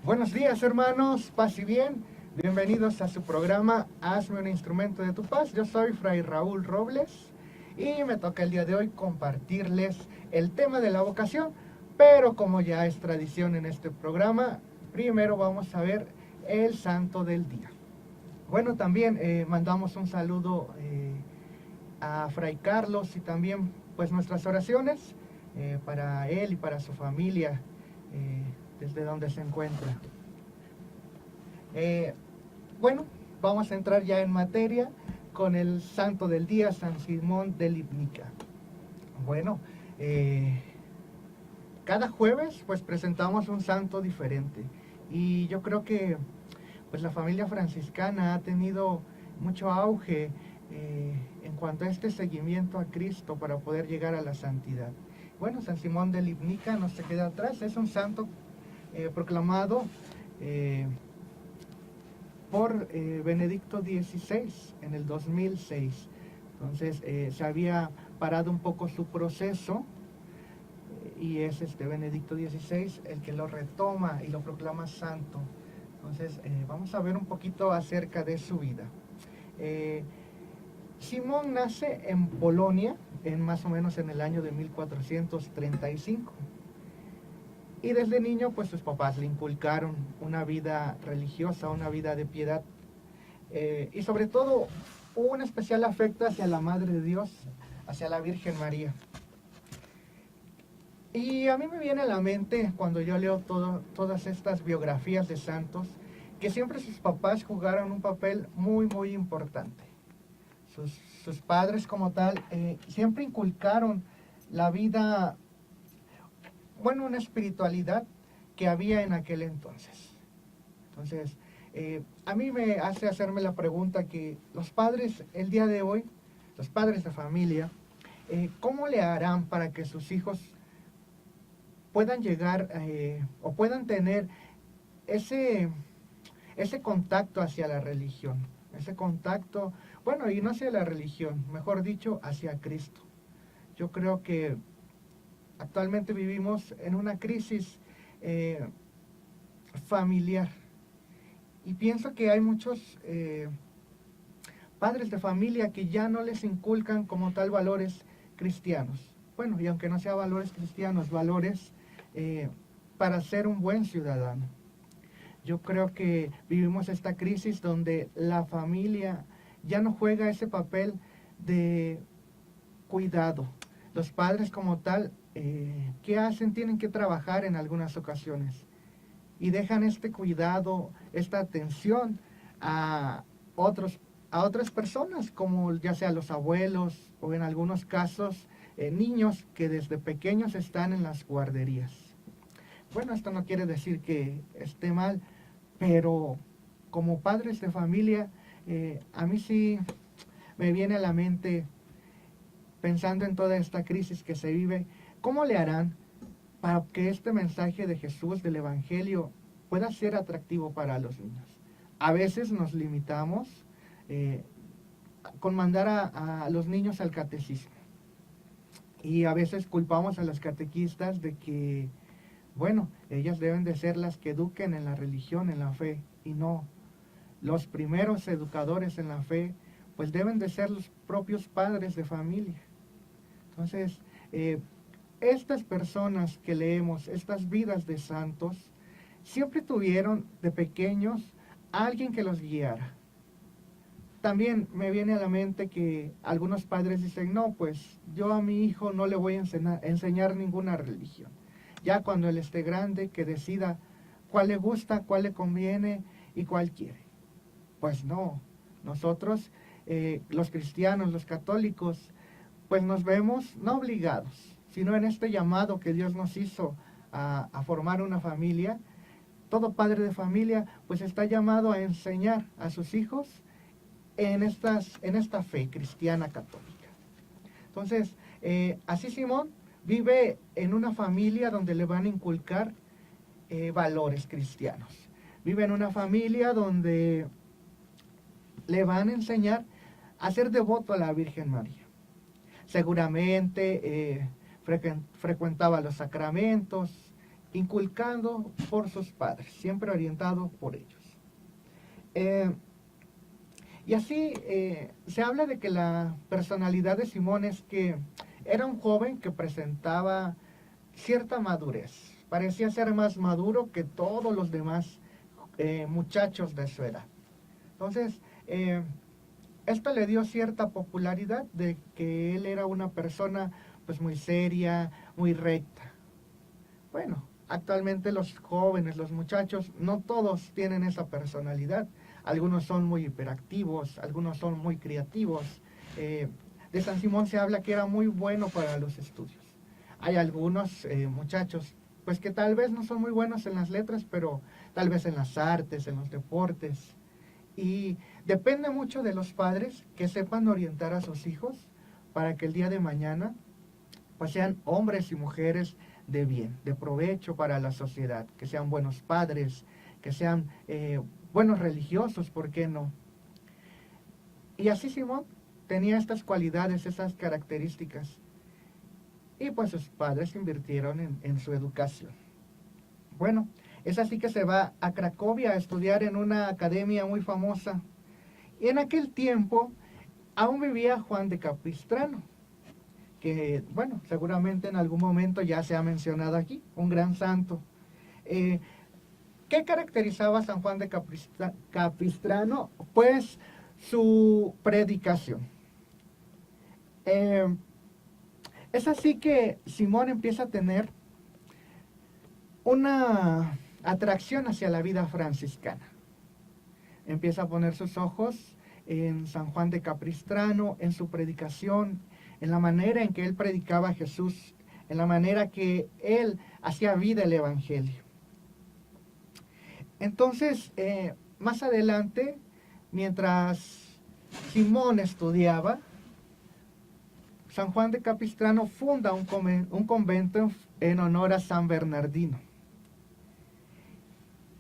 Buenos días, hermanos, paz y bien. Bienvenidos a su programa Hazme un instrumento de tu paz. Yo soy Fray Raúl Robles y me toca el día de hoy compartirles el tema de la vocación. Pero como ya es tradición en este programa, primero vamos a ver el santo del día. Bueno, también mandamos un saludo a Fray Carlos y también pues nuestras oraciones para él y para su familia desde donde se encuentra. Eh, bueno, vamos a entrar ya en materia con el santo del día, San Simón de Libnica. Bueno, cada jueves pues presentamos un santo diferente y yo creo que pues la familia franciscana ha tenido mucho auge en cuanto a este seguimiento a Cristo para poder llegar a la santidad. Bueno, San Simón de Libnica no se queda atrás, es un santo proclamado por Benedicto XVI en el 2006. Entonces se había parado un poco su proceso y es Benedicto XVI el que lo retoma y lo proclama santo. Entonces vamos a ver un poquito acerca de su vida. Simón nace en Polonia, más o menos en el año de 1435. Y desde niño, pues sus papás le inculcaron una vida religiosa, una vida de piedad. Y sobre todo, un especial afecto hacia la Madre de Dios, hacia la Virgen María. Y a mí me viene a la mente, cuando yo leo todas estas biografías de santos, que siempre sus papás jugaron un papel muy, muy importante. Sus padres como tal siempre inculcaron la vida, bueno, una espiritualidad que había en aquel entonces. Entonces, a mí me hace hacerme la pregunta que los padres, el día de hoy, los padres de familia, ¿cómo le harán para que sus hijos puedan llegar o puedan tener ese contacto hacia la religión? Ese contacto, bueno, y no hacia la religión, mejor dicho, hacia Cristo. Yo creo que actualmente vivimos en una crisis familiar y pienso que hay muchos padres de familia que ya no les inculcan como tal valores cristianos. Bueno, y aunque no sea valores cristianos, valores para ser un buen ciudadano. Yo creo que vivimos esta crisis donde la familia ya no juega ese papel de cuidado. Los padres como tal, ¿qué hacen? Tienen que trabajar en algunas ocasiones y dejan este cuidado, esta atención a otras personas, como ya sea los abuelos o en algunos casos niños que desde pequeños están en las guarderías. Bueno, esto no quiere decir que esté mal, pero como padres de familia, a mí sí me viene a la mente, pensando en toda esta crisis que se vive, ¿cómo le harán para que este mensaje de Jesús, del Evangelio, pueda ser atractivo para los niños? A veces nos limitamos con mandar a los niños al catecismo. Y a veces culpamos a las catequistas de que, bueno, ellas deben de ser las que eduquen en la religión, en la fe, y no. Los primeros educadores en la fe, pues deben de ser los propios padres de familia. Entonces, estas personas que leemos, estas vidas de santos, siempre tuvieron de pequeños a alguien que los guiara. También me viene a la mente que algunos padres dicen, no, pues yo a mi hijo no le voy a enseñar ninguna religión. Ya cuando él esté grande, que decida cuál le gusta, cuál le conviene y cuál quiere. Pues no, nosotros, los cristianos, los católicos, pues nos vemos no obligados, sino en este llamado que Dios nos hizo a formar una familia. Todo padre de familia pues está llamado a enseñar a sus hijos en esta fe cristiana católica. Entonces, así Simón vive en una familia donde le van a inculcar valores cristianos. Vive en una familia donde le van a enseñar a ser devoto a la Virgen María. Seguramente frecuentaba los sacramentos inculcando por sus padres, siempre orientado por ellos. Eh, y así se habla de que la personalidad de Simón es que era un joven que presentaba cierta madurez. Parecía ser más maduro que todos los demás muchachos de su edad. Entonces, esto le dio cierta popularidad de que él era una persona pues muy seria, muy recta. Bueno, actualmente los jóvenes, los muchachos, no todos tienen esa personalidad. Algunos son muy hiperactivos, algunos son muy creativos. De San Simón se habla que era muy bueno para los estudios. Hay algunos muchachos, pues que tal vez no son muy buenos en las letras, pero tal vez en las artes, en los deportes. Y depende mucho de los padres que sepan orientar a sus hijos para que el día de mañana pues sean hombres y mujeres de bien, de provecho para la sociedad, que sean buenos padres, que sean buenos religiosos, ¿por qué no? Y así Simón tenía estas cualidades, esas características. Y pues sus padres invirtieron en su educación. Bueno, es así que se va a Cracovia a estudiar en una academia muy famosa. Y en aquel tiempo aún vivía Juan de Capistrano, que, bueno, seguramente en algún momento ya se ha mencionado aquí, un gran santo. ¿Qué caracterizaba a San Juan de Capistrano? Pues su predicación. Es así que Simón empieza a tener una atracción hacia la vida franciscana. Empieza a poner sus ojos en San Juan de Capistrano, en su predicación, en la manera en que él predicaba a Jesús, en la manera que él hacía vida el Evangelio. Entonces, más adelante, mientras Simón estudiaba, San Juan de Capistrano funda un convento en honor a San Bernardino.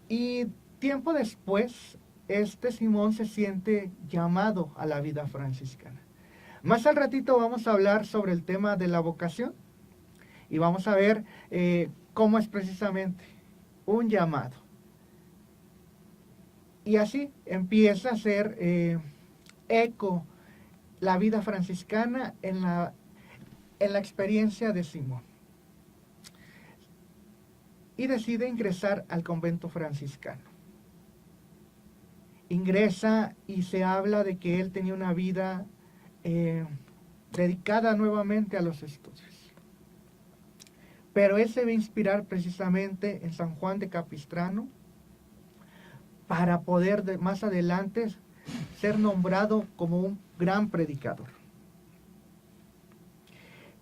Y tiempo después, Simón se siente llamado a la vida franciscana. Más al ratito vamos a hablar sobre el tema de la vocación y vamos a ver cómo es precisamente un llamado. Y así empieza a ser eco la vida franciscana en la experiencia de Simón. Y decide ingresar al convento franciscano. Ingresa y se habla de que él tenía una vida dedicada nuevamente a los estudios. Pero él se va a inspirar precisamente en San Juan de Capistrano para poder más adelante ser nombrado como un gran predicador.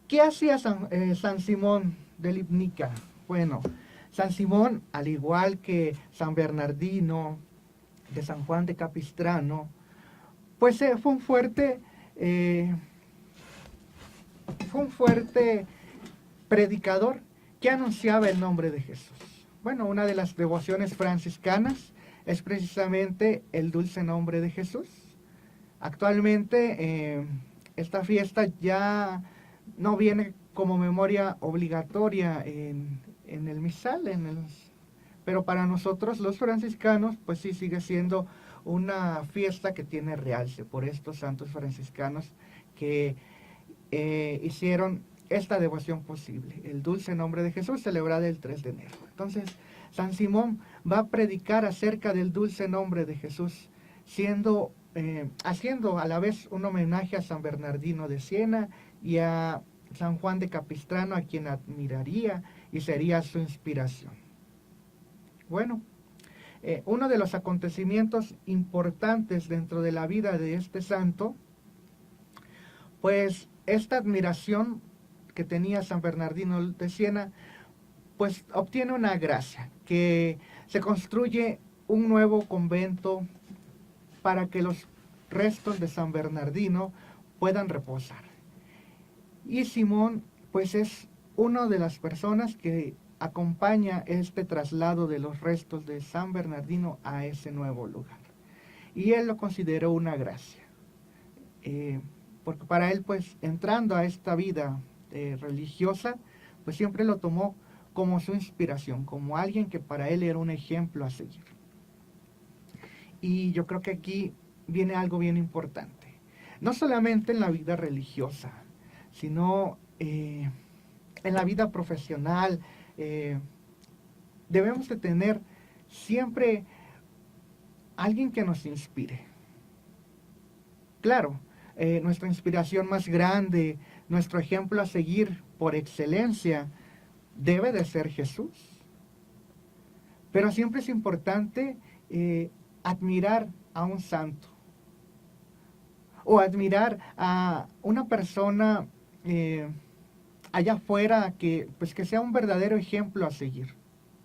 ¿Qué hacía San Simón de Libnica? Bueno, San Simón, al igual que San Bernardino, de San Juan de Capistrano, pues fue un fuerte predicador que anunciaba el nombre de Jesús. Bueno, una de las devociones franciscanas es precisamente el dulce nombre de Jesús. Actualmente esta fiesta ya no viene como memoria obligatoria en el misal, pero para nosotros los franciscanos pues sí sigue siendo una fiesta que tiene realce por estos santos franciscanos que hicieron esta devoción posible, el dulce nombre de Jesús, celebrada el 3 de enero. Entonces, San Simón va a predicar acerca del dulce nombre de Jesús, haciendo a la vez un homenaje a San Bernardino de Siena y a San Juan de Capistrano, a quien admiraría y sería su inspiración. Bueno, uno de los acontecimientos importantes dentro de la vida de este santo, pues esta admiración que tenía San Bernardino de Siena, pues obtiene una gracia, que se construye un nuevo convento para que los restos de San Bernardino puedan reposar. Y Simón, pues es una de las personas que acompaña este traslado de los restos de San Bernardino a ese nuevo lugar. Y él lo consideró una gracia, porque para él, pues, entrando a esta vida religiosa, pues siempre lo tomó como su inspiración, como alguien que para él era un ejemplo a seguir. Y yo creo que aquí viene algo bien importante. No solamente en la vida religiosa, sino en la vida profesional. Debemos de tener siempre alguien que nos inspire. Claro, nuestra inspiración más grande, nuestro ejemplo a seguir por excelencia, debe de ser Jesús. Pero siempre es importante admirar a un santo o admirar a una persona allá afuera que, pues, que sea un verdadero ejemplo a seguir,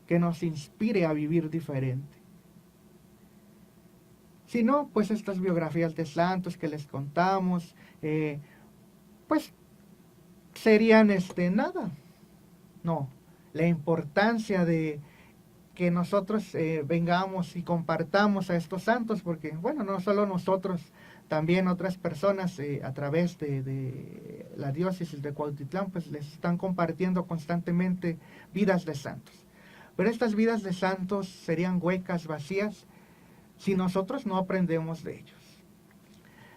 que nos inspire a vivir diferente. Si no, pues estas biografías de santos que les contamos, pues serían nada. No, la importancia de que nosotros vengamos y compartamos a estos santos, porque bueno, no solo nosotros, también otras personas a través de la diócesis de Cuautitlán, pues les están compartiendo constantemente vidas de santos. Pero estas vidas de santos serían huecas, vacías, si nosotros no aprendemos de ellos.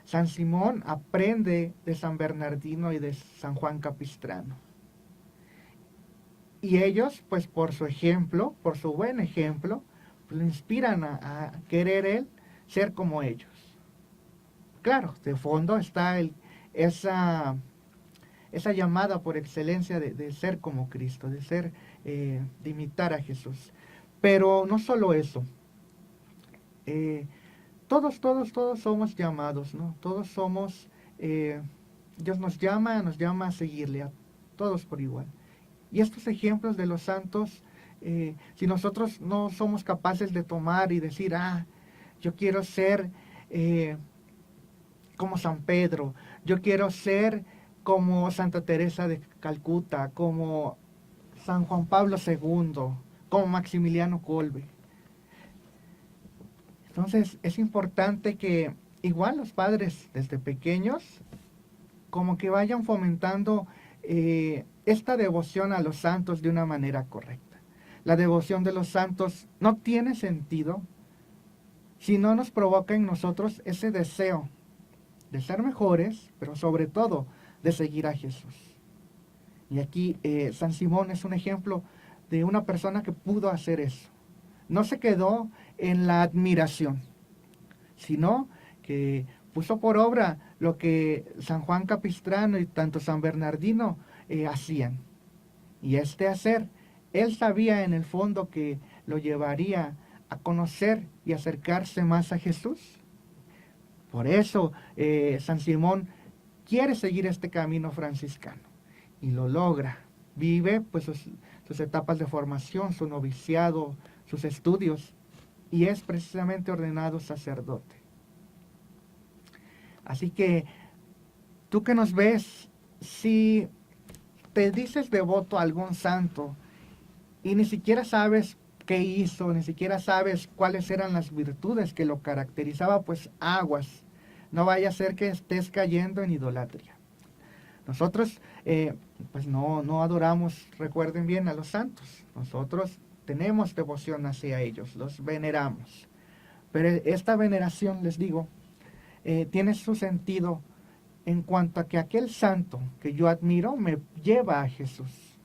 San Simón aprende de San Bernardino y de San Juan Capistrano. Y ellos, pues por su ejemplo, por su buen ejemplo, pues, le inspiran a querer él ser como ellos. Claro, de fondo está esa llamada por excelencia de ser como Cristo, de imitar a Jesús. Pero no solo eso. Todos somos llamados, ¿no? Todos somos, Dios nos llama a seguirle, a todos por igual. Y estos ejemplos de los santos, si nosotros no somos capaces de tomar y decir, yo quiero ser como San Pedro, yo quiero ser como Santa Teresa de Calcuta, como San Juan Pablo II, como Maximiliano Kolbe. Entonces es importante que igual los padres desde pequeños como que vayan fomentando esta devoción a los santos de una manera correcta. La devoción de los santos no tiene sentido si no nos provoca en nosotros ese deseo de ser mejores, pero sobre todo de seguir a Jesús. Y aquí San Simón es un ejemplo de una persona que pudo hacer eso. No se quedó en la admiración, sino que puso por obra lo que San Juan Capistrano y tanto San Bernardino hacían. Y hacer, él sabía en el fondo que lo llevaría a conocer y acercarse más a Jesús. Por eso San Simón quiere seguir este camino franciscano y lo logra. Vive pues sus etapas de formación, su noviciado, sus estudios, y es precisamente ordenado sacerdote. Así que tú que nos ves, si te dices devoto a algún santo y ni siquiera sabes qué hizo, ni siquiera sabes cuáles eran las virtudes que lo caracterizaba, pues aguas, no vaya a ser que estés cayendo en idolatría. Nosotros pues no adoramos, recuerden bien, a los santos. Nosotros tenemos devoción hacia ellos, los veneramos. Pero esta veneración, les digo, tiene su sentido en cuanto a que aquel santo que yo admiro me lleva a Jesús.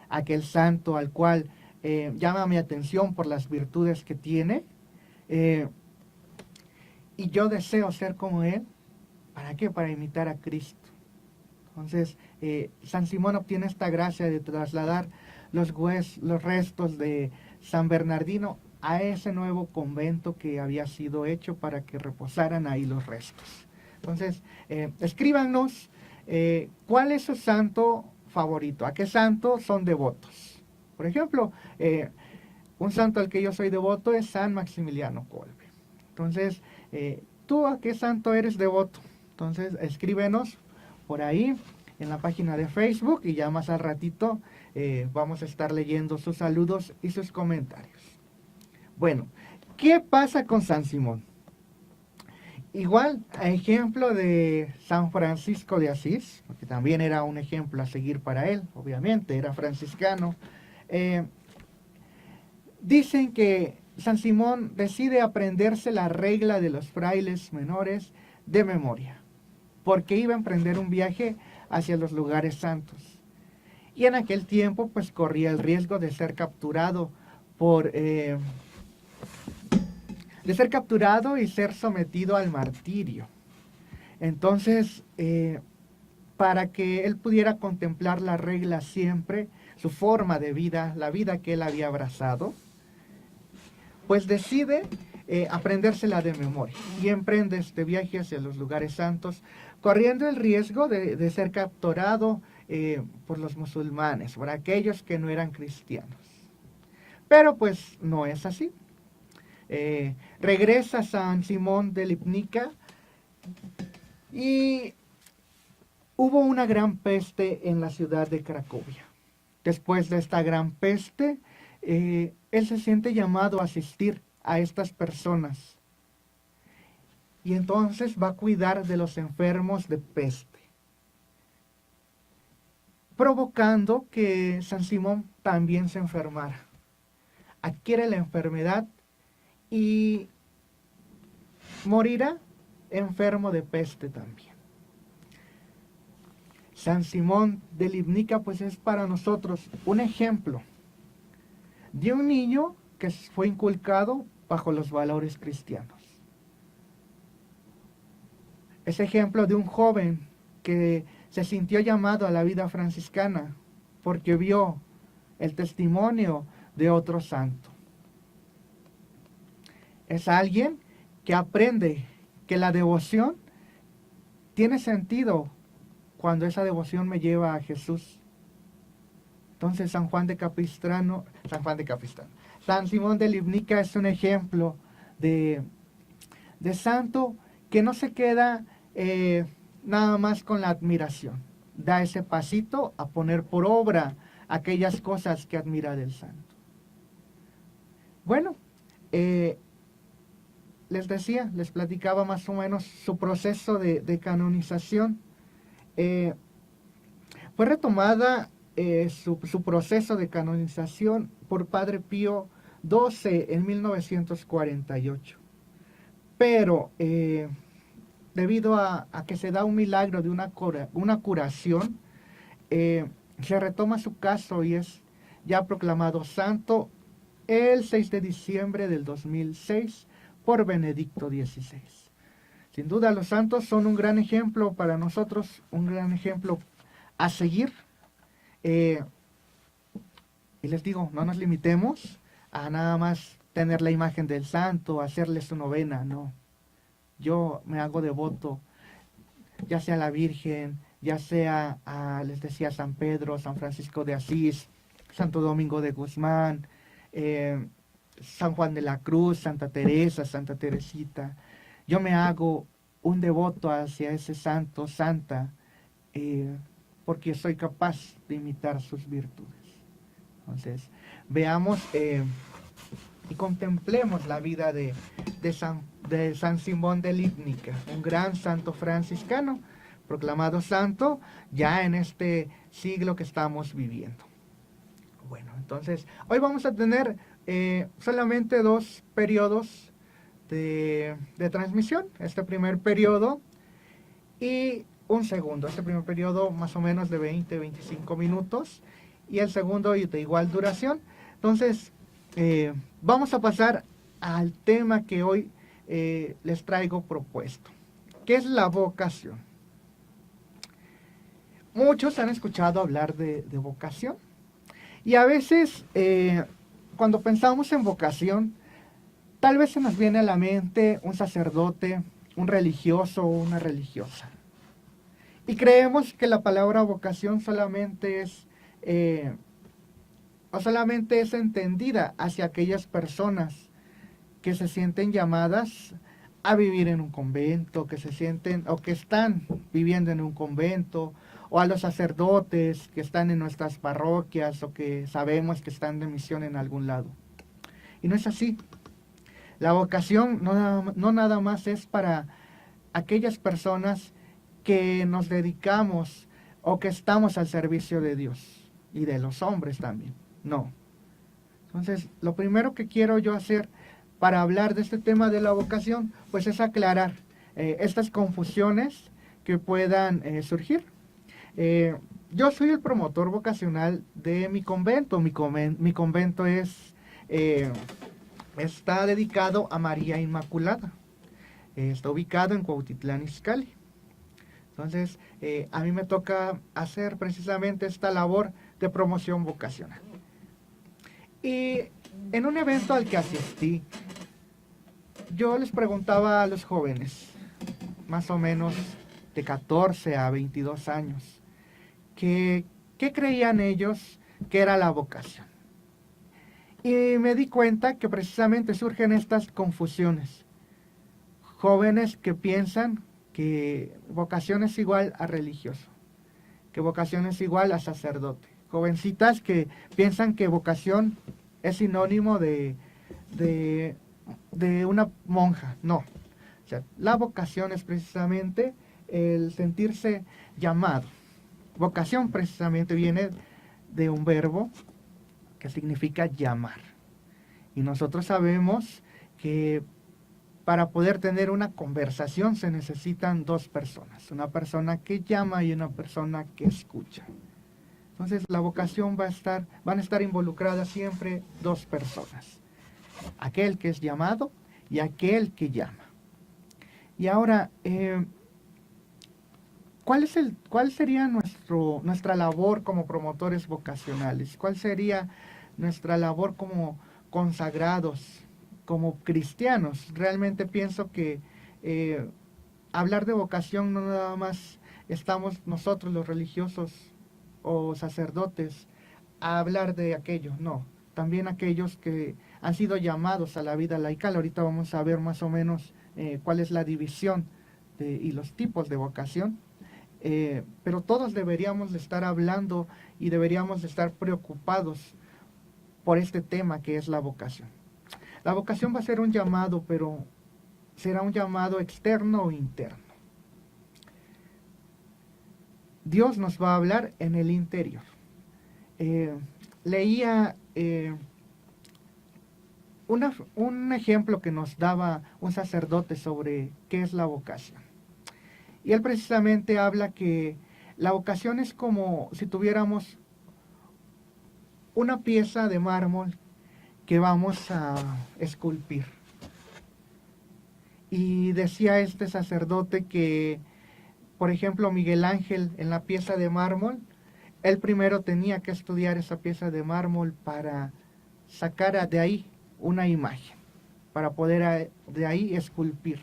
Aquel santo al cual llama mi atención por las virtudes que tiene, y yo deseo ser como él. ¿Para qué? Para imitar a Cristo. Entonces, San Simón obtiene esta gracia de trasladar los restos de San Bernardino a ese nuevo convento que había sido hecho para que reposaran ahí los restos. Entonces, escríbanos cuál es su santo favorito, a qué santo son devotos. Por ejemplo, un santo al que yo soy devoto es San Maximiliano Kolbe. Entonces, ¿tú a qué santo eres devoto? Entonces, escríbenos por ahí en la página de Facebook y ya más al ratito vamos a estar leyendo sus saludos y sus comentarios. Bueno, ¿qué pasa con San Simón? Igual, a ejemplo de San Francisco de Asís, porque también era un ejemplo a seguir para él, obviamente, era franciscano, Eh, Dicen que San Simón decide aprenderse la regla de los frailes menores de memoria, porque iba a emprender un viaje hacia los lugares santos. Y en aquel tiempo pues corría el riesgo de ser capturado y ser sometido al martirio. Entonces, para que él pudiera contemplar la regla siempre, su forma de vida, la vida que él había abrazado, pues decide aprendérsela de memoria y emprende este viaje hacia los lugares santos, corriendo el riesgo de ser capturado por los musulmanes, por aquellos que no eran cristianos. Pero pues no es así. Regresa San Simón de Lipnica y hubo una gran peste en la ciudad de Cracovia. Después de esta gran peste, él se siente llamado a asistir a estas personas. Y entonces va a cuidar de los enfermos de peste, provocando que San Simón también se enfermara. Adquiere la enfermedad y morirá enfermo de peste también. San Simón de Lipnica pues es para nosotros un ejemplo de un niño que fue inculcado bajo los valores cristianos. Es ejemplo de un joven que se sintió llamado a la vida franciscana porque vio el testimonio de otro santo. Es alguien que aprende que la devoción tiene sentido cuando esa devoción me lleva a Jesús. Entonces San Simón de Lipnica es un ejemplo de santo que no se queda nada más con la admiración. Da ese pasito a poner por obra aquellas cosas que admira del santo. Bueno, les platicaba más o menos su proceso de canonización. Fue retomada su proceso de canonización por Padre Pío XII en 1948. Pero debido a que se da un milagro de una curación, se retoma su caso y es ya proclamado santo el 6 de diciembre del 2006 por Benedicto XVI. Sin duda los santos son un gran ejemplo para nosotros, un gran ejemplo a seguir. Y les digo, no nos limitemos a nada más tener la imagen del santo, hacerle su novena, no. Yo me hago devoto, ya sea a la Virgen, ya sea les decía, San Pedro, San Francisco de Asís, Santo Domingo de Guzmán, San Juan de la Cruz, Santa Teresa, Santa Teresita. Yo me hago un devoto hacia ese santo, santa, porque soy capaz de imitar sus virtudes. Entonces, veamos y contemplemos la vida de San Simón de Lipnica, un gran santo franciscano, proclamado santo ya en este siglo que estamos viviendo. Bueno, entonces, hoy vamos a tener solamente 2 periodos de transmisión. Este primer periodo y un segundo. Este primer periodo más o menos de 20-25 minutos y el segundo de igual duración. Entonces, vamos a pasar al tema que hoy les traigo propuesto, que es la vocación. Muchos han escuchado hablar de vocación y a veces cuando pensamos en vocación, tal vez se nos viene a la mente un sacerdote, un religioso o una religiosa. Y creemos que la palabra vocación solamente es entendida hacia aquellas personas que se sienten llamadas a vivir en un convento, que se sienten o que están viviendo en un convento, o a los sacerdotes que están en nuestras parroquias o que sabemos que están de misión en algún lado. Y no es así. La vocación no nada más es para aquellas personas que nos dedicamos o que estamos al servicio de Dios y de los hombres también. No. Entonces, lo primero que quiero yo hacer para hablar de este tema de la vocación, pues es aclarar estas confusiones que puedan surgir. Yo soy el promotor vocacional de mi convento. Mi convento está dedicado a María Inmaculada. Está ubicado en Cuautitlán Izcalli. Entonces, a mí me toca hacer precisamente esta labor de promoción vocacional. Y en un evento al que asistí, yo les preguntaba a los jóvenes, más o menos de 14 a 22 años, ¿qué creían ellos que era la vocación? Y me di cuenta que precisamente surgen estas confusiones. Jóvenes que piensan que vocación es igual a religioso, que vocación es igual a sacerdote. Jovencitas que piensan que vocación es sinónimo de una monja. No. O sea, la vocación es precisamente el sentirse llamado. Vocación precisamente viene de un verbo que significa llamar. Y nosotros sabemos que para poder tener una conversación se necesitan dos personas. Una persona que llama y una persona que escucha. Entonces la vocación van a estar involucradas siempre dos personas. Aquel que es llamado y aquel que llama. Y ahora, ¿cuál sería nuestra labor como promotores vocacionales? ¿Cuál sería nuestra labor como consagrados, como cristianos? Realmente pienso que hablar de vocación no nada más estamos nosotros los religiosos o sacerdotes a hablar de aquello, no. También aquellos que han sido llamados a la vida laical. Ahorita vamos a ver más o menos cuál es la división y los tipos de vocación. Pero todos deberíamos de estar hablando y deberíamos de estar preocupados por este tema que es la vocación. La vocación va a ser un llamado, pero será un llamado externo o interno. Dios nos va a hablar en el interior. Leía un ejemplo que nos daba un sacerdote sobre qué es la vocación. Y él precisamente habla que la vocación es como si tuviéramos una pieza de mármol que vamos a esculpir. Y decía este sacerdote que, por ejemplo, Miguel Ángel en la pieza de mármol, él primero tenía que estudiar esa pieza de mármol para sacar de ahí una imagen, para poder de ahí esculpir.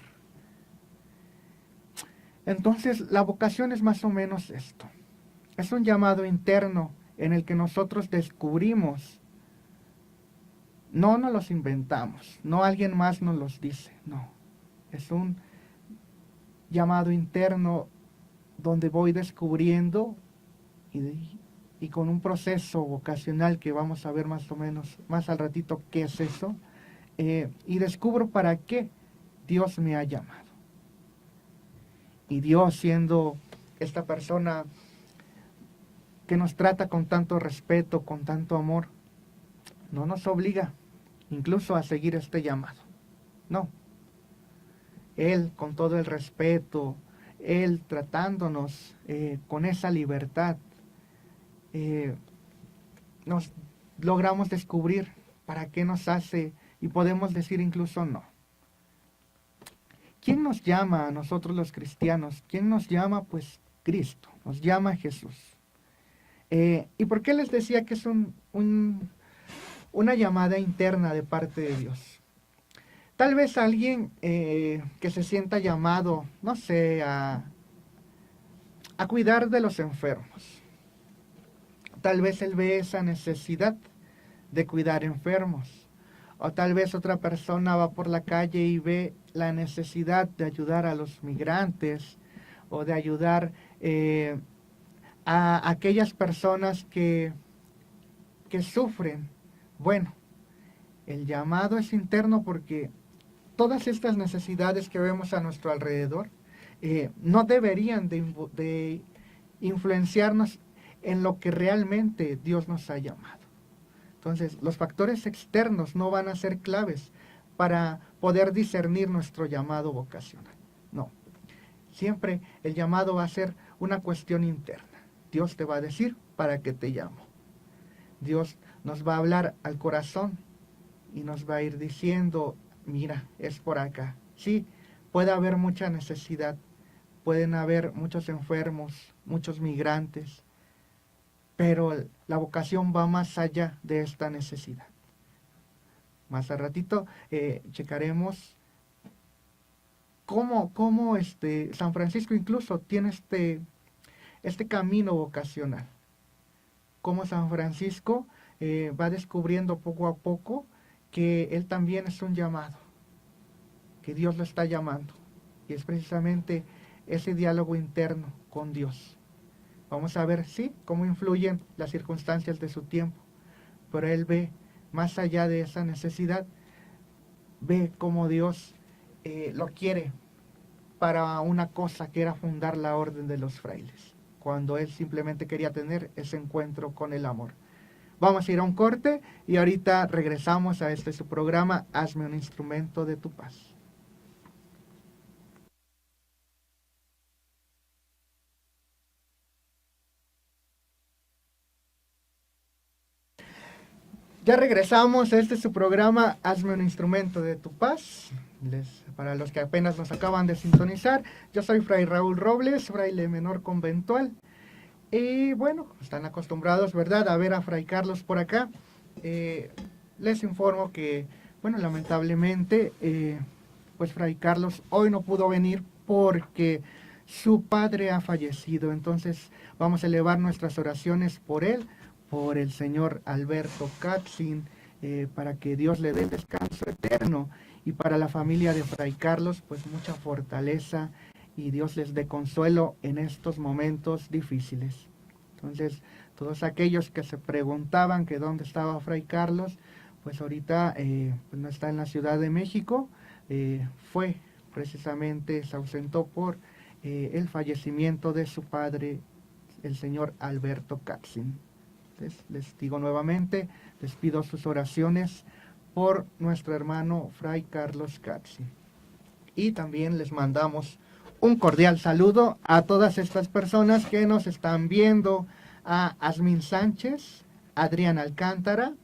Entonces, la vocación es más o menos esto. Es un llamado interno en el que nosotros descubrimos. No nos los inventamos, no alguien más nos los dice, no. Es un llamado interno donde voy descubriendo y con un proceso vocacional que vamos a ver más o menos más al ratito qué es eso, y descubro para qué Dios me ha llamado. Y Dios, siendo esta persona que nos trata con tanto respeto, con tanto amor, no nos obliga incluso a seguir este llamado. No. Él, con todo el respeto, Él tratándonos con esa libertad, nos logramos descubrir para qué nos hace y podemos decir incluso no. ¿Quién nos llama a nosotros los cristianos? ¿Quién nos llama? Pues Cristo, nos llama Jesús. ¿Y por qué les decía que es una llamada interna de parte de Dios? Tal vez alguien que se sienta llamado, no sé, a cuidar de los enfermos. Tal vez él ve esa necesidad de cuidar enfermos. O tal vez otra persona va por la calle y ve la necesidad de ayudar a los migrantes o de ayudar a aquellas personas que sufren. Bueno, el llamado es interno porque todas estas necesidades que vemos a nuestro alrededor no deberían de influenciarnos en lo que realmente Dios nos ha llamado. Entonces, los factores externos no van a ser claves para poder discernir nuestro llamado vocacional. No, siempre el llamado va a ser una cuestión interna. Dios te va a decir para qué te llamo. Dios nos va a hablar al corazón y nos va a ir diciendo, mira, es por acá. Sí, puede haber mucha necesidad, pueden haber muchos enfermos, muchos migrantes, pero la vocación va más allá de esta necesidad. Más al ratito checaremos cómo San Francisco incluso tiene este camino vocacional. Cómo San Francisco va descubriendo poco a poco que él también es un llamado, que Dios lo está llamando. Y es precisamente ese diálogo interno con Dios. Vamos a ver, sí, cómo influyen las circunstancias de su tiempo, pero él ve más allá de esa necesidad, ve cómo Dios lo quiere para una cosa que era fundar la orden de los frailes, cuando él simplemente quería tener ese encuentro con el amor. Vamos a ir a un corte y ahorita regresamos a su programa, Hazme un instrumento de tu paz. Ya regresamos, este es su programa, Hazme un instrumento de tu paz. Para los que apenas nos acaban de sintonizar, yo soy Fray Raúl Robles, fraile menor conventual. Y bueno, están acostumbrados, ¿verdad?, a ver a Fray Carlos por acá. Les informo que, bueno, lamentablemente, pues Fray Carlos hoy no pudo venir porque su padre ha fallecido. Entonces vamos a elevar nuestras oraciones por él, por el señor Alberto Katzin, para que Dios le dé descanso eterno, y para la familia de Fray Carlos, pues mucha fortaleza y Dios les dé consuelo en estos momentos difíciles. Entonces, todos aquellos que se preguntaban que dónde estaba Fray Carlos, pues ahorita pues no está en la Ciudad de México, fue precisamente, se ausentó por el fallecimiento de su padre, el señor Alberto Katzin. Entonces, les digo nuevamente, les pido sus oraciones por nuestro hermano Fray Carlos Katzin. Y también les mandamos un cordial saludo a todas estas personas que nos están viendo, a Asmin Sánchez, Adrián Alcántara,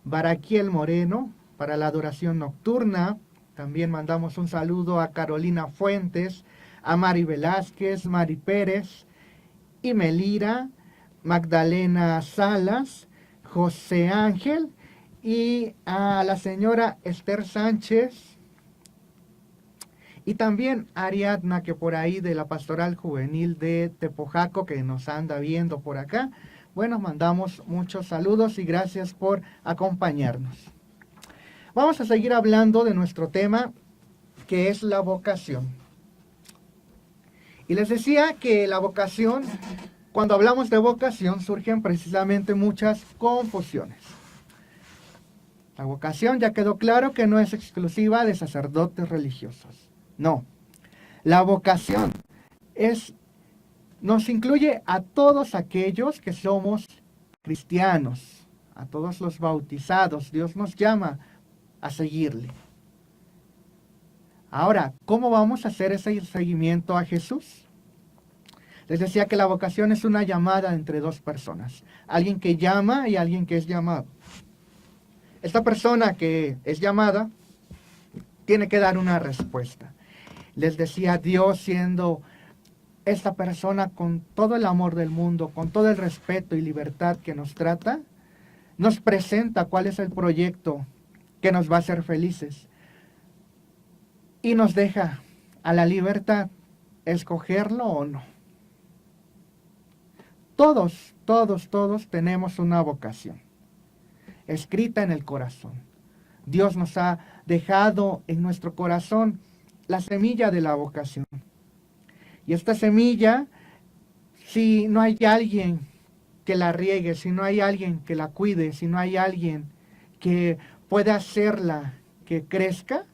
Baraquiel Moreno, para la adoración nocturna. También mandamos un saludo a Carolina Fuentes, a Mari Velázquez, Mari Pérez, Imelira, Magdalena Salas, José Ángel y a la señora Esther Sánchez, y también Ariadna, que por ahí de la Pastoral Juvenil de Tepojaco, que nos anda viendo por acá. Bueno, mandamos muchos saludos y gracias por acompañarnos. Vamos a seguir hablando de nuestro tema, que es la vocación. Y les decía que la vocación, cuando hablamos de vocación, surgen precisamente muchas confusiones. La vocación, ya quedó claro que no es exclusiva de sacerdotes religiosos. No, la vocación nos incluye a todos aquellos que somos cristianos, a todos los bautizados. Dios nos llama a seguirle. Ahora, ¿cómo vamos a hacer ese seguimiento a Jesús? Les decía que la vocación es una llamada entre dos personas, alguien que llama y alguien que es llamado. Esta persona que es llamada tiene que dar una respuesta. Les decía, Dios, siendo esta persona con todo el amor del mundo, con todo el respeto y libertad que nos trata, nos presenta cuál es el proyecto que nos va a hacer felices y nos deja a la libertad escogerlo o no. Todos tenemos una vocación escrita en el corazón. Dios nos ha dejado en nuestro corazón la semilla de la vocación. Y esta semilla, si no hay alguien que la riegue, si no hay alguien que la cuide, si no hay alguien que pueda hacerla que crezca,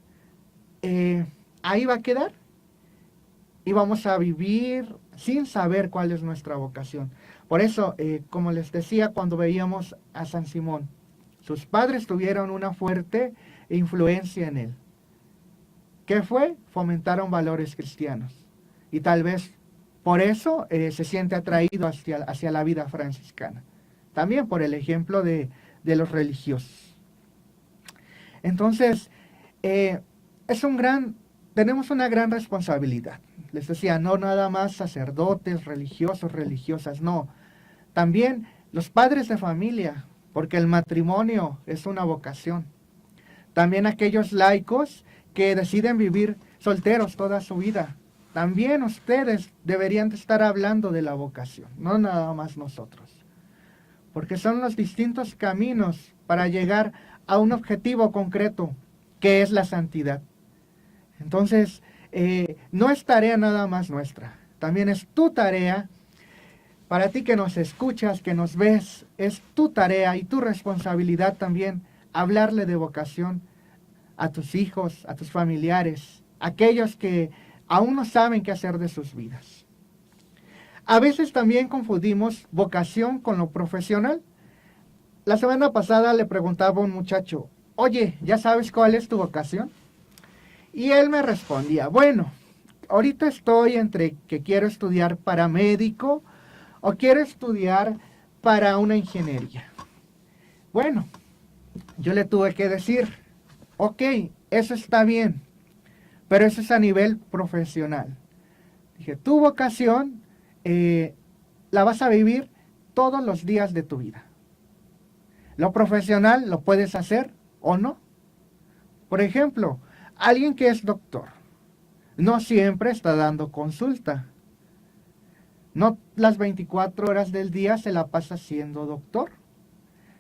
ahí va a quedar. Y vamos a vivir sin saber cuál es nuestra vocación. Por eso, como les decía cuando veíamos a San Simón Sus padres tuvieron una fuerte influencia en él. ¿Qué fue? Fomentaron valores cristianos. Y tal vez por eso se siente atraído hacia la vida franciscana. También por el ejemplo de los religiosos. Entonces, tenemos una gran responsabilidad. Les decía, no nada más sacerdotes, religiosos, religiosas, no. También los padres de familia, porque el matrimonio es una vocación. También aquellos laicos que deciden vivir solteros toda su vida. También ustedes deberían de estar hablando de la vocación, no nada más nosotros. Porque son los distintos caminos para llegar a un objetivo concreto, que es la santidad. Entonces, no es tarea nada más nuestra, también es tu tarea. Para ti que nos escuchas, que nos ves, es tu tarea y tu responsabilidad también hablarle de vocación a tus hijos, a tus familiares, aquellos que aún no saben qué hacer de sus vidas. A veces también confundimos vocación con lo profesional. La semana pasada le preguntaba a un muchacho, oye, ¿ya sabes cuál es tu vocación? Y él me respondía, bueno, ahorita estoy entre que quiero estudiar para médico o quiero estudiar para una ingeniería. Bueno, yo le tuve que decir, ok, eso está bien, pero eso es a nivel profesional. Dije, tu vocación la vas a vivir todos los días de tu vida. Lo profesional lo puedes hacer o no. Por ejemplo, alguien que es doctor, no siempre está dando consulta. No las 24 horas del día se la pasa siendo doctor.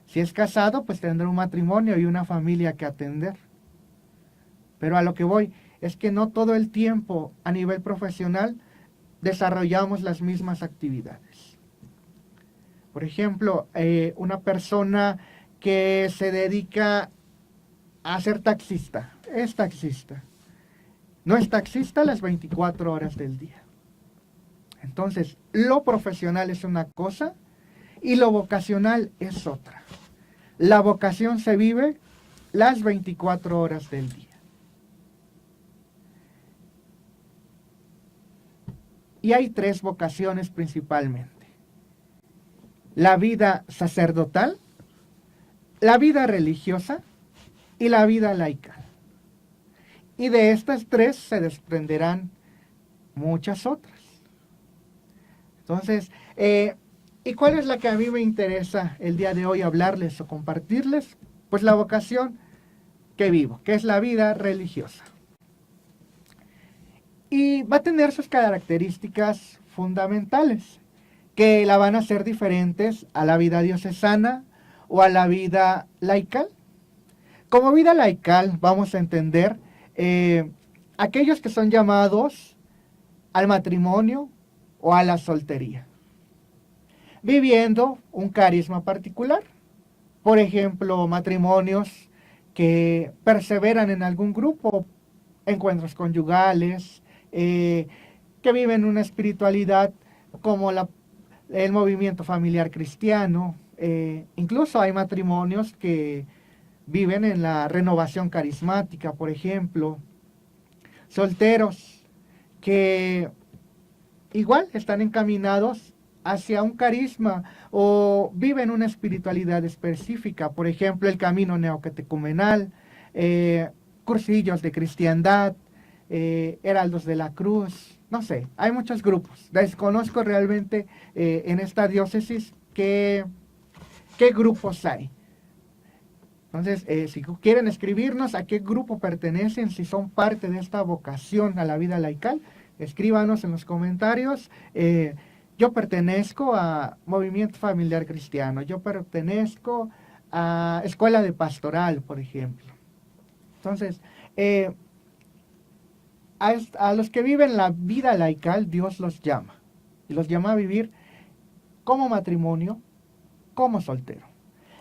Si es casado, pues tendrá un matrimonio y una familia que atender. Pero a lo que voy es que no todo el tiempo a nivel profesional desarrollamos las mismas actividades. Por ejemplo, una persona que se dedica a ser taxista, es taxista. No es taxista las 24 horas del día. Entonces, lo profesional es una cosa y lo vocacional es otra. La vocación se vive las 24 horas del día. Y hay 3 vocaciones principalmente. La vida sacerdotal, la vida religiosa y la vida laical. Y de estas 3 se desprenderán muchas otras. Entonces, ¿y cuál es la que a mí me interesa el día de hoy hablarles o compartirles? Pues la vocación que vivo, que es la vida religiosa. Y va a tener sus características fundamentales, que la van a hacer diferentes a la vida diocesana o a la vida laical. Como vida laical vamos a entender aquellos que son llamados al matrimonio o a la soltería, viviendo un carisma particular. Por ejemplo, matrimonios que perseveran en algún grupo, encuentros conyugales, que viven una espiritualidad como el movimiento familiar cristiano. Incluso hay matrimonios que viven en la renovación carismática, por ejemplo. Solteros que igual están encaminados hacia un carisma o viven una espiritualidad específica, por ejemplo, el camino neocatecumenal, cursillos de cristiandad, heraldos de la cruz, no sé, hay muchos grupos. Desconozco realmente en esta diócesis qué grupos hay. Entonces, si quieren escribirnos a qué grupo pertenecen, si son parte de esta vocación a la vida laical, escríbanos en los comentarios. Yo pertenezco a Movimiento Familiar Cristiano, yo pertenezco a Escuela de Pastoral, por ejemplo. Entonces, a los que viven la vida laical, Dios los llama. Y los llama a vivir como matrimonio, como soltero.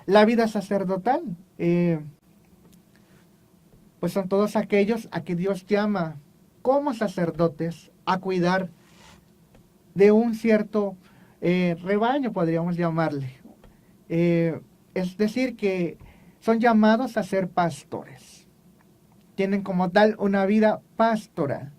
La vida sacerdotal, pues son todos aquellos a que Dios llama como sacerdotes a cuidar de un cierto rebaño, podríamos llamarle. Es decir, que son llamados a ser pastores. Tienen como tal una vida pastoral.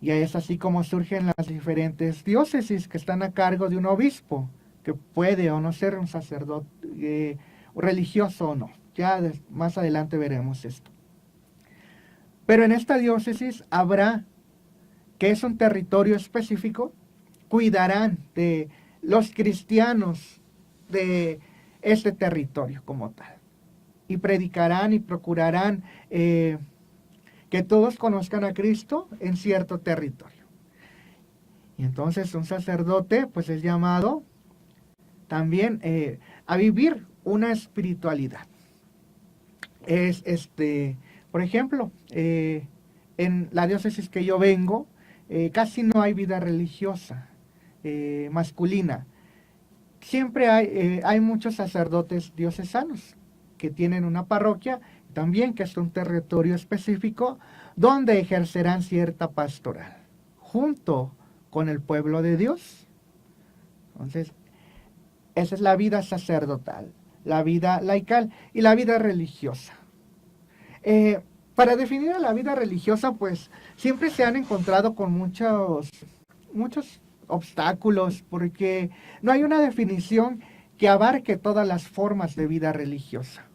Y es así como surgen las diferentes diócesis que están a cargo de un obispo, que puede o no ser un sacerdote religioso o no. Ya más adelante veremos esto. Pero en esta diócesis habrá, que es un territorio específico, cuidarán de los cristianos de este territorio como tal. Y predicarán y procurarán que todos conozcan a Cristo en cierto territorio. Y entonces un sacerdote pues es llamado también a vivir una espiritualidad. Es por ejemplo, en la diócesis que yo vengo, casi no hay vida religiosa masculina. Siempre hay muchos sacerdotes diocesanos que tienen una parroquia, también que es un territorio específico, donde ejercerán cierta pastoral, junto con el pueblo de Dios. Entonces, esa es la vida sacerdotal, la vida laical y la vida religiosa. Para definir a la vida religiosa, pues siempre se han encontrado con muchos obstáculos, porque no hay una definición que abarque todas las formas de vida religiosa.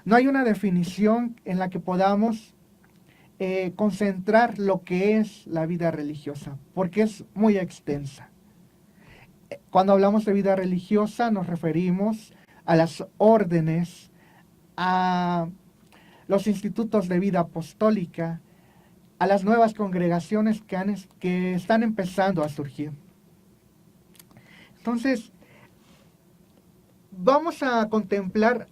No hay una definición en la que podamos concentrar lo que es la vida religiosa, porque es muy extensa. Cuando hablamos de vida religiosa nos referimos a las órdenes, a los institutos de vida apostólica, a las nuevas congregaciones que están empezando a surgir. Entonces, vamos a contemplar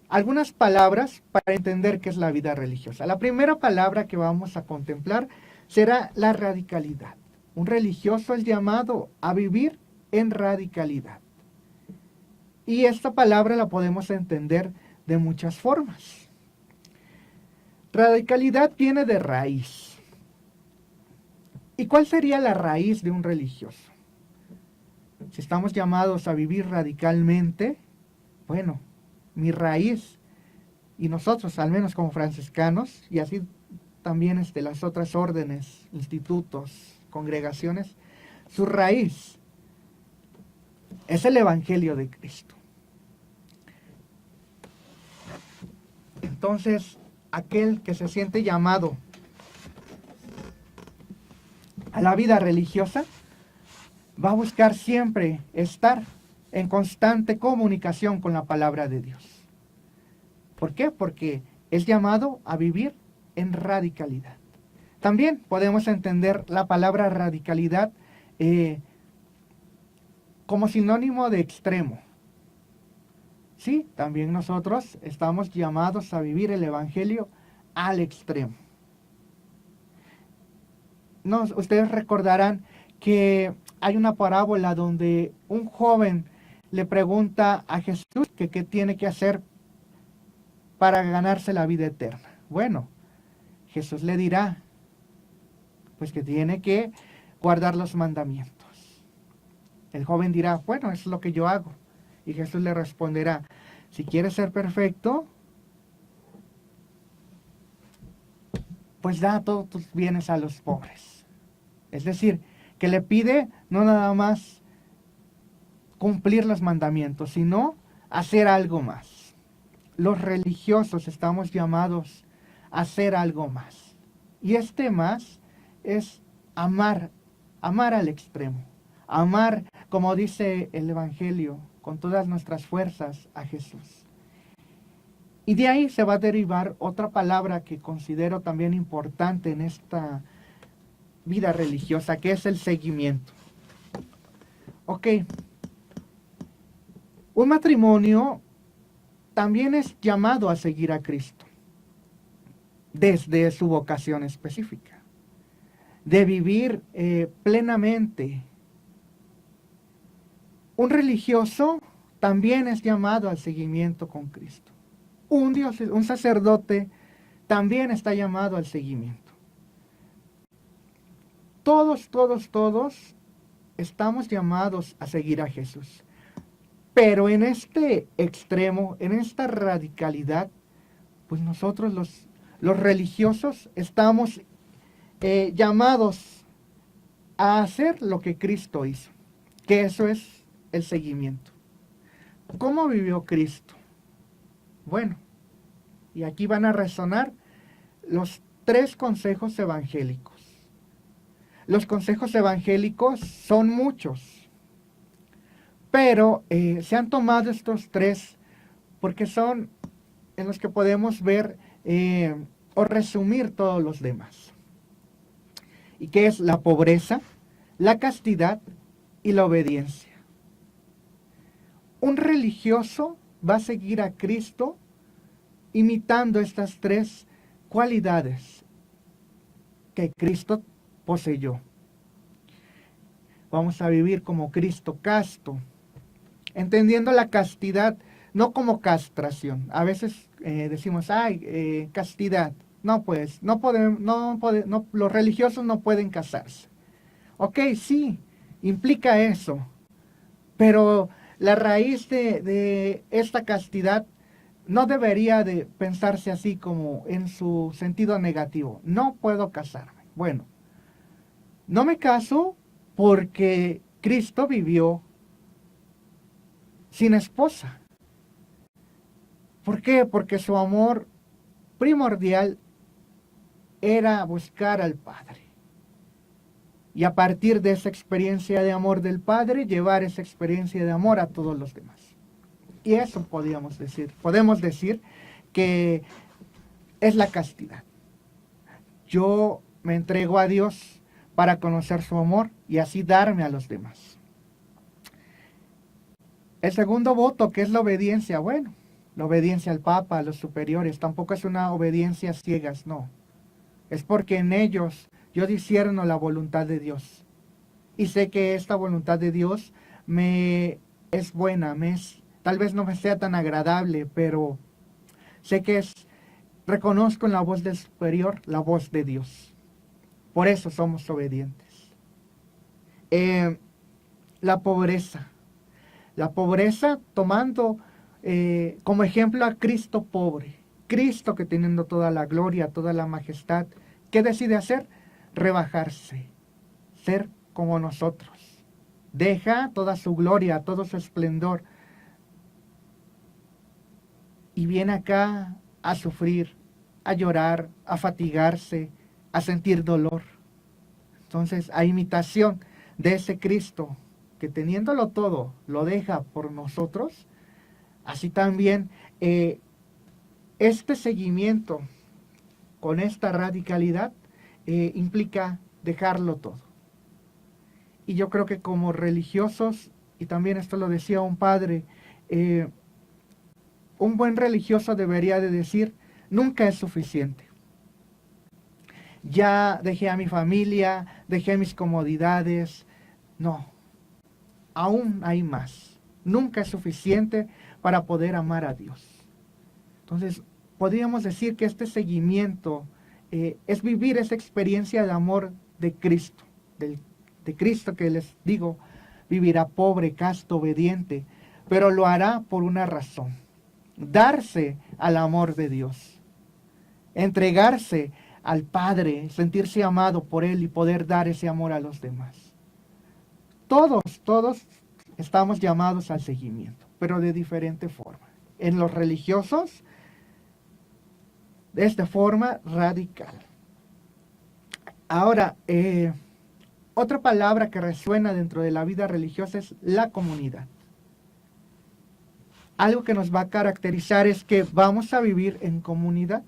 algunas palabras para entender qué es la vida religiosa. La primera palabra que vamos a contemplar será la radicalidad. Un religioso es llamado a vivir en radicalidad. Y esta palabra la podemos entender de muchas formas. Radicalidad viene de raíz. ¿Y cuál sería la raíz de un religioso? Si estamos llamados a vivir radicalmente, bueno, mi raíz, y nosotros al menos como franciscanos, y así también las otras órdenes, institutos, congregaciones, su raíz es el Evangelio de Cristo. Entonces, aquel que se siente llamado a la vida religiosa va a buscar siempre estar en constante comunicación con la palabra de Dios. ¿Por qué? Porque es llamado a vivir en radicalidad. También podemos entender la palabra radicalidad como sinónimo de extremo. Sí, también nosotros estamos llamados a vivir el Evangelio al extremo. Ustedes recordarán que hay una parábola donde un joven le pregunta a Jesús que qué tiene que hacer para ganarse la vida eterna. Bueno, Jesús le dirá, pues que tiene que guardar los mandamientos. El joven dirá, bueno, eso es lo que yo hago. Y Jesús le responderá, si quieres ser perfecto, pues da todos tus bienes a los pobres. Es decir, que le pide no nada más cumplir los mandamientos, sino hacer algo más. Los religiosos estamos llamados a hacer algo más. Y este más es amar al extremo. Amar, como dice el Evangelio, con todas nuestras fuerzas a Jesús. Y de ahí se va a derivar otra palabra que considero también importante en esta vida religiosa, que es el seguimiento. Ok. Un matrimonio también es llamado a seguir a Cristo desde su vocación específica, de vivir plenamente. Un religioso también es llamado al seguimiento con Cristo. Un sacerdote también está llamado al seguimiento. Todos estamos llamados a seguir a Jesús. Pero en este extremo, en esta radicalidad, pues nosotros los religiosos estamos llamados a hacer lo que Cristo hizo, que eso es el seguimiento. ¿Cómo vivió Cristo? Bueno, y aquí van a resonar los 3 consejos evangélicos. Los consejos evangélicos son muchos, pero se han tomado estos 3 porque son en los que podemos ver o resumir todos los demás. Y que es la pobreza, la castidad y la obediencia. Un religioso va a seguir a Cristo imitando estas 3 cualidades que Cristo poseyó. Vamos a vivir como Cristo, casto, entendiendo la castidad no como castración. A veces decimos, castidad. No, pues, los religiosos no pueden casarse. Ok, sí, implica eso, pero la raíz de esta castidad no debería de pensarse así como en su sentido negativo. No puedo casarme. Bueno, no me caso porque Cristo vivió sin esposa. ¿Por qué? Porque su amor primordial era buscar al Padre. Y a partir de esa experiencia de amor del Padre, llevar esa experiencia de amor a todos los demás. Y eso podemos decir que es la castidad. Yo me entrego a Dios para conocer su amor y así darme a los demás. El segundo voto, que es la obediencia, bueno, la obediencia al Papa, a los superiores, tampoco es una obediencia ciegas, no. Es porque en ellos yo discierno la voluntad de Dios. Y sé que esta voluntad de Dios me es buena, tal vez no me sea tan agradable, pero sé que reconozco en la voz del superior la voz de Dios. Por eso somos obedientes. La pobreza. La pobreza tomando como ejemplo a Cristo pobre. Cristo que teniendo toda la gloria, toda la majestad, ¿qué decide hacer? Rebajarse, ser como nosotros. Deja toda su gloria, todo su esplendor y viene acá a sufrir, a llorar, a fatigarse, a sentir dolor. Entonces, a imitación de ese Cristo que teniéndolo todo, lo deja por nosotros, así también este seguimiento con esta radicalidad implica dejarlo todo. Y yo creo que como religiosos, y también esto lo decía un padre, un buen religioso debería de decir, nunca es suficiente. Ya dejé a mi familia, dejé mis comodidades. No, aún hay más. Nunca es suficiente para poder amar a Dios. Entonces, podríamos decir que este seguimiento es vivir esa experiencia de amor de Cristo, de Cristo que les digo, vivirá pobre, casto, obediente, pero lo hará por una razón, darse al amor de Dios, entregarse al Padre, sentirse amado por Él y poder dar ese amor a los demás. Todos estamos llamados al seguimiento, pero de diferente forma. En los religiosos, de esta forma radical. Ahora, otra palabra que resuena dentro de la vida religiosa es la comunidad. Algo que nos va a caracterizar es que vamos a vivir en comunidad.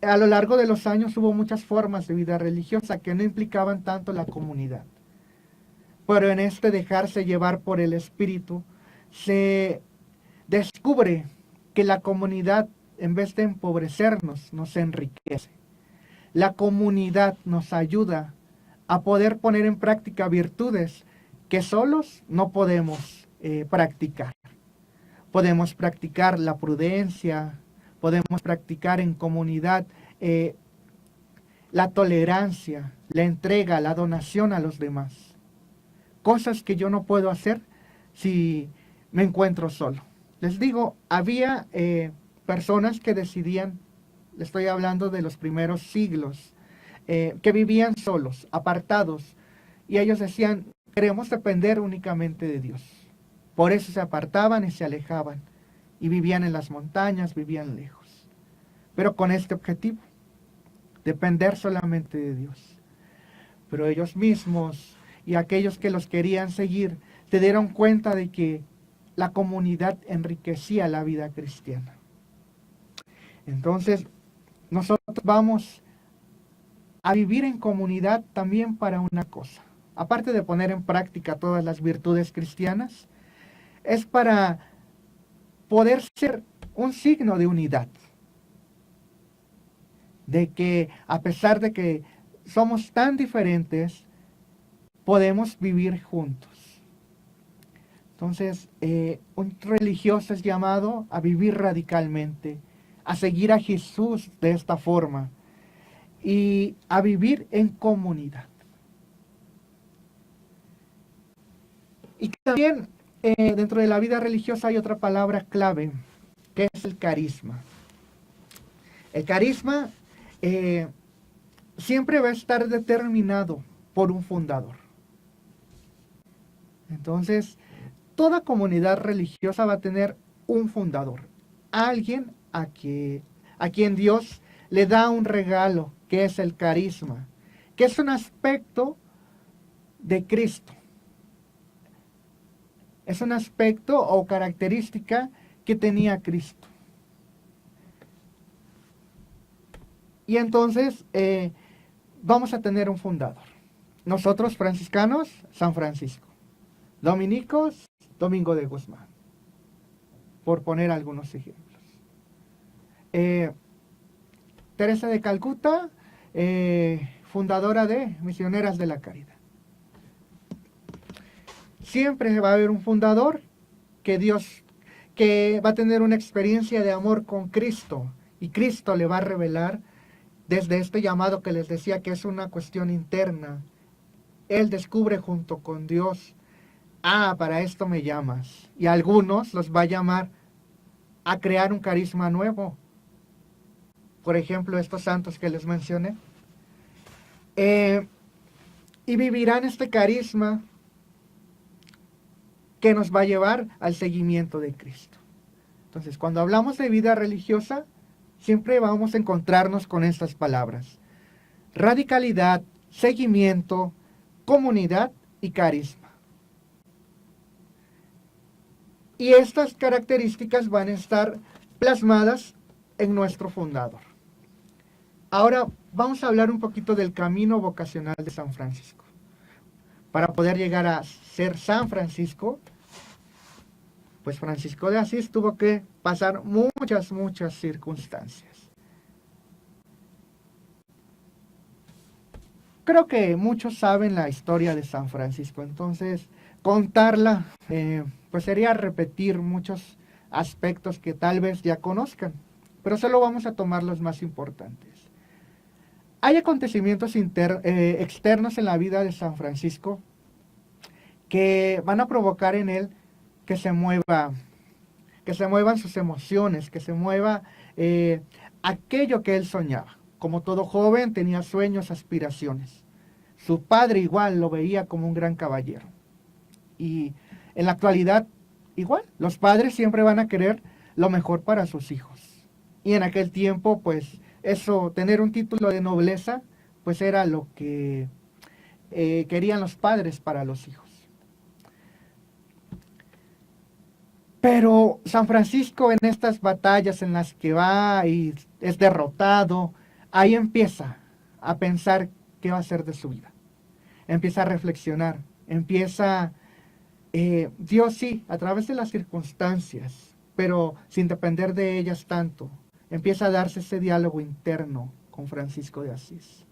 A lo largo de los años hubo muchas formas de vida religiosa que no implicaban tanto la comunidad. Pero en este dejarse llevar por el Espíritu, se descubre que la comunidad, en vez de empobrecernos, nos enriquece. La comunidad nos ayuda a poder poner en práctica virtudes que solos no podemos practicar. Podemos practicar la prudencia, podemos practicar en comunidad la tolerancia, la entrega, la donación a los demás. cosas que yo no puedo hacer si me encuentro solo. Les digo, había personas que decidían, le estoy hablando de los primeros siglos, que vivían solos, apartados, y ellos decían, queremos depender únicamente de Dios. Por eso se apartaban y se alejaban, y vivían en las montañas, vivían lejos, pero con este objetivo, depender solamente de Dios. Pero ellos mismos y aquellos que los querían seguir se dieron cuenta de que la comunidad enriquecía la vida cristiana. Entonces, nosotros vamos a vivir en comunidad también para una cosa. Aparte de poner en práctica todas las virtudes cristianas, es para poder ser un signo de unidad. De que a pesar de que somos tan diferentes, podemos vivir juntos. Entonces, un religioso es llamado a vivir radicalmente, a seguir a Jesús de esta forma y a vivir en comunidad. Y también dentro de la vida religiosa hay otra palabra clave, que es el carisma. El carisma siempre va a estar determinado por un fundador. Entonces, toda comunidad religiosa va a tener un fundador, alguien a quien Dios le da un regalo, que es el carisma, que es un aspecto de Cristo. Es un aspecto o característica que tenía Cristo. Y entonces vamos a tener un fundador. Nosotros franciscanos, San Francisco. Dominicos, Domingo de Guzmán. Por poner algunos ejemplos. Teresa de Calcuta, fundadora de Misioneras de la Caridad. Siempre va a haber un fundador que va a tener una experiencia de amor con Cristo, y Cristo le va a revelar desde este llamado que les decía que es una cuestión interna. Él descubre junto con Dios, para esto me llamas, y a algunos los va a llamar a crear un carisma nuevo. Por ejemplo, estos santos que les mencioné, y vivirán este carisma que nos va a llevar al seguimiento de Cristo. Entonces, cuando hablamos de vida religiosa, siempre vamos a encontrarnos con estas palabras: radicalidad, seguimiento, comunidad y carisma. Y estas características van a estar plasmadas en nuestro fundador. Ahora vamos a hablar un poquito del camino vocacional de San Francisco. Para poder llegar a ser San Francisco, pues Francisco de Asís tuvo que pasar muchas circunstancias. Creo que muchos saben la historia de San Francisco, entonces contarla pues sería repetir muchos aspectos que tal vez ya conozcan, pero solo vamos a tomar los más importantes. Hay acontecimientos externos en la vida de San Francisco que van a provocar en él que se muevan sus emociones, que se mueva aquello que él soñaba. Como todo joven tenía sueños, aspiraciones. Su padre igual lo veía como un gran caballero. Y en la actualidad igual, los padres siempre van a querer lo mejor para sus hijos. Y en aquel tiempo, pues eso, tener un título de nobleza, pues era lo que querían los padres para los hijos. Pero San Francisco, en estas batallas en las que va y es derrotado, ahí empieza a pensar qué va a hacer de su vida. Empieza a reflexionar, Dios sí, a través de las circunstancias, pero sin depender de ellas tanto, empieza a darse ese diálogo interno con Francisco de Asís.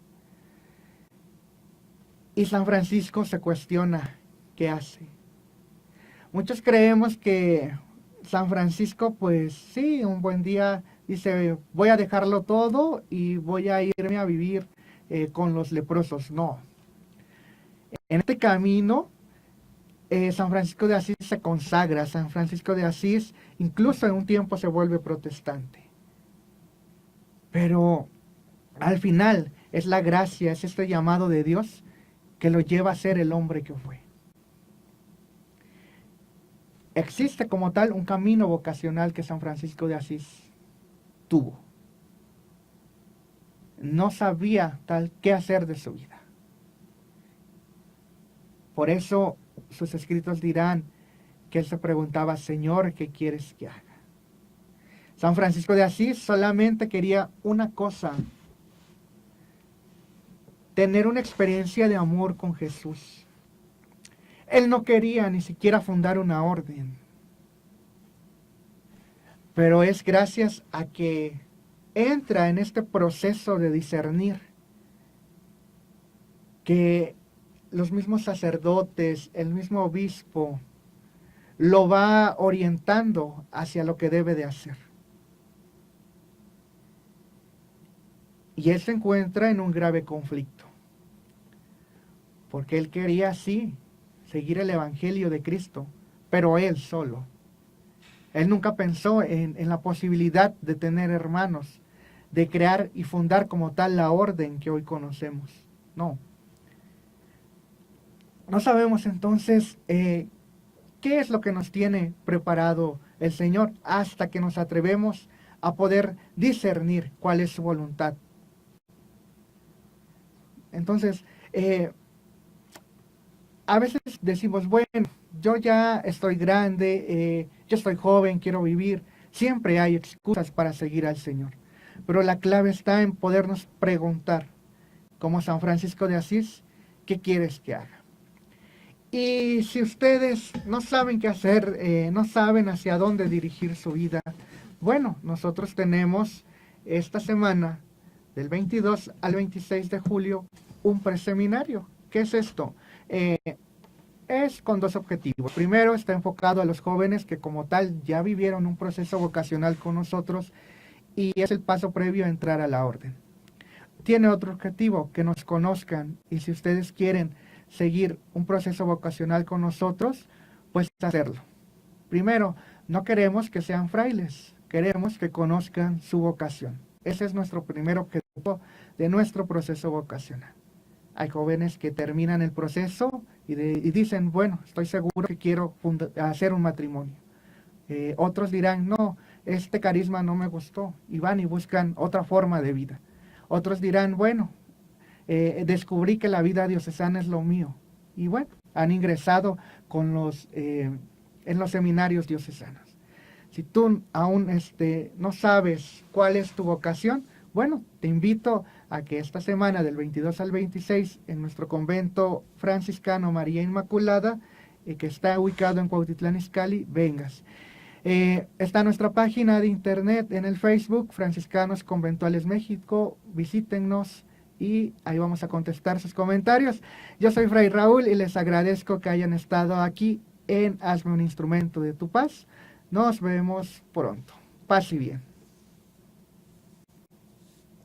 Y San Francisco se cuestiona qué hace. Muchos creemos que San Francisco, pues sí, un buen día dice, voy a dejarlo todo y voy a irme a vivir con los leprosos. No. En este camino, San Francisco de Asís se consagra. San Francisco de Asís incluso en un tiempo se vuelve protestante. Pero al final es la gracia, es este llamado de Dios que lo lleva a ser el hombre que fue. Existe como tal un camino vocacional que San Francisco de Asís tuvo. No sabía tal qué hacer de su vida. Por eso sus escritos dirán que él se preguntaba, Señor, ¿qué quieres que haga? San Francisco de Asís solamente quería una cosa: tener una experiencia de amor con Jesús. Él no quería ni siquiera fundar una orden. Pero es gracias a que entra en este proceso de discernir que los mismos sacerdotes, el mismo obispo, lo va orientando hacia lo que debe de hacer. Y él se encuentra en un grave conflicto, porque él quería sí seguir el Evangelio de Cristo, pero él solo. Él nunca pensó en la posibilidad de tener hermanos, de crear y fundar como tal la orden que hoy conocemos. No. No sabemos entonces qué es lo que nos tiene preparado el Señor hasta que nos atrevemos a poder discernir cuál es su voluntad. Entonces, a veces decimos, bueno, yo ya estoy grande, yo estoy joven, quiero vivir. Siempre hay excusas para seguir al Señor. Pero la clave está en podernos preguntar, como San Francisco de Asís, ¿qué quieres que haga? Y si ustedes no saben qué hacer, no saben hacia dónde dirigir su vida, bueno, nosotros tenemos esta semana, del 22 al 26 de julio, un preseminario. ¿Qué es esto? Es con dos objetivos. Primero, está enfocado a los jóvenes que como tal ya vivieron un proceso vocacional con nosotros y es el paso previo a entrar a la orden. Tiene otro objetivo, que nos conozcan, y si ustedes quieren seguir un proceso vocacional con nosotros, pues hacerlo. Primero, no queremos que sean frailes, queremos que conozcan su vocación. Ese es nuestro primer objetivo de nuestro proceso vocacional. Hay jóvenes que terminan el proceso y dicen, bueno, estoy seguro que quiero hacer un matrimonio. Otros dirán, no, este carisma no me gustó, y van y buscan otra forma de vida. Otros dirán, bueno, descubrí que la vida diocesana es lo mío. Y bueno, han ingresado en los seminarios diocesanos. Si tú aún no sabes cuál es tu vocación, bueno, te invito a que esta semana del 22 al 26 en nuestro convento franciscano María Inmaculada, que está ubicado en Cuautitlán Izcalli, vengas. Está nuestra página de internet en el Facebook, Franciscanos Conventuales México, visítennos y ahí vamos a contestar sus comentarios. Yo soy Fray Raúl y les agradezco que hayan estado aquí en Hazme un Instrumento de tu Paz. Nos vemos pronto. Paz y bien.